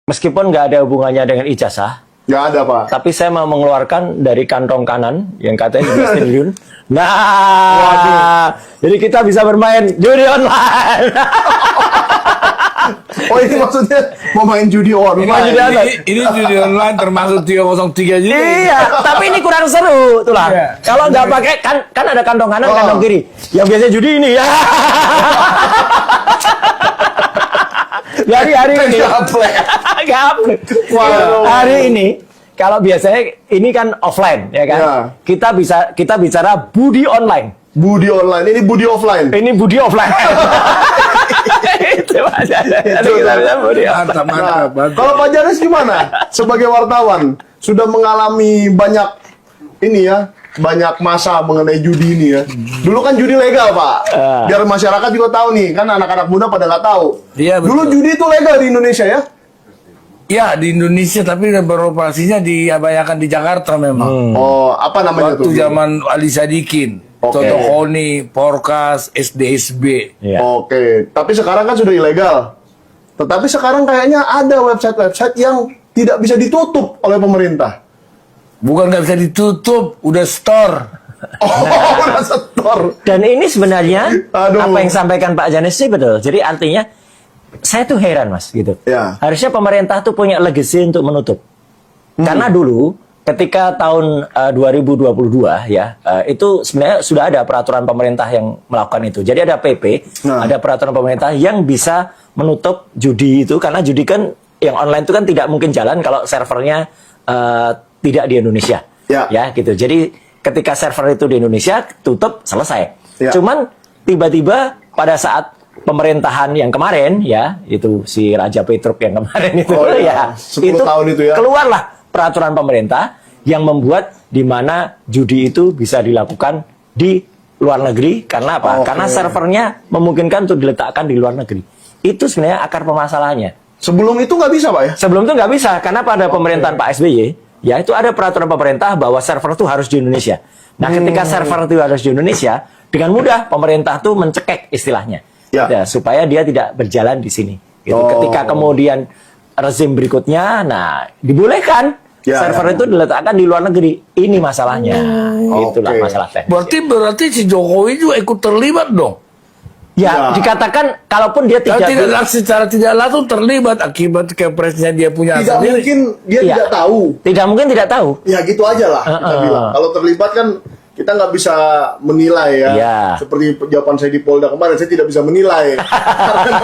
meskipun nggak ada hubungannya dengan ijazah, Nggak ada, Pak. tapi saya mau mengeluarkan dari kantong kanan yang katanya 12 triliun. Nah, jadi kita bisa bermain judi online. Oh, ini maksudnya mau main judi online. Main judi online. Ini judi online termasuk 303 juga. Iya, tapi ini kurang seru, itulah. Iya. Kalau nggak pakai kan ada kantong kanan, kantong kiri. Yang biasanya judi ini ya. Hari ini. Gaple. Hari ini kalau biasanya ini kan offline ya kan. Ya. Kita bicara budi online. Budi online, ini budi offline. Ini budi offline. Itu aja. Mantap, mantap. Nah, kalau Pak Janes gimana? Sebagai wartawan, sudah mengalami banyak ini ya, banyak masa mengenai judi ini ya. Dulu kan judi legal, Pak. Biar masyarakat juga tahu nih, kan anak-anak muda pada nggak tahu. Iya, betul. Dulu judi itu legal di Indonesia ya? Ya, di Indonesia, tapi beroperasinya kebanyakan di Jakarta memang. Oh, apa namanya Waktu tuh? zaman Ali Sadikin, Oke. Toto Koni, Porkas, SDSB. Iya. Oke, tapi sekarang kan sudah ilegal. Tetapi sekarang kayaknya ada website-website yang tidak bisa ditutup oleh pemerintah. Bukan nggak bisa ditutup, udah store. Oh, udah setor. Dan ini sebenarnya Aduh. apa yang disampaikan Pak Janes sih betul. Jadi artinya saya tuh heran Mas gitu. Ya. Harusnya pemerintah tuh punya legacy untuk menutup. Karena dulu ketika tahun 2022 ya itu sebenarnya sudah ada peraturan pemerintah yang melakukan itu. Jadi ada PP, ada peraturan pemerintah yang bisa menutup judi itu karena judi kan yang online itu kan tidak mungkin jalan kalau servernya tidak di Indonesia. Ya gitu. Jadi ketika server itu di Indonesia tutup selesai. Ya. Cuman tiba-tiba pada saat pemerintahan yang kemarin ya itu si Raja Petruk yang kemarin itu Oh, ya 10 tahun itu ya. keluarlah peraturan pemerintah yang membuat di mana judi itu bisa dilakukan di luar negeri karena apa? Oke. Karena servernya memungkinkan untuk diletakkan di luar negeri. Itu sebenarnya akar permasalahannya. Sebelum itu nggak bisa, Pak ya? Sebelum itu nggak bisa karena pada pemerintahan Pak SBY ya itu ada peraturan pemerintah bahwa server itu harus di Indonesia. Nah, ketika server itu harus di Indonesia, dengan mudah pemerintah tuh mencekek istilahnya. Ya, supaya dia tidak berjalan di sini. Gitu. Ketika kemudian rezim berikutnya, nah dibolehkan server itu diletakkan di luar negeri. Ini masalahnya. Itulah masalah teknis. Berarti si Jokowi juga ikut terlibat dong. Ya, dikatakan kalaupun dia tidak secara tidak langsung terlibat akibat kepresnya dia punya Tidak sendiri. mungkin dia Iya. tidak tahu. tidak mungkin tidak tahu. Ya gitu aja lah kita bilang. Kalau terlibat kan kita nggak bisa menilai ya. Iya. Seperti jawaban saya di Polda kemarin, saya tidak bisa menilai. Karena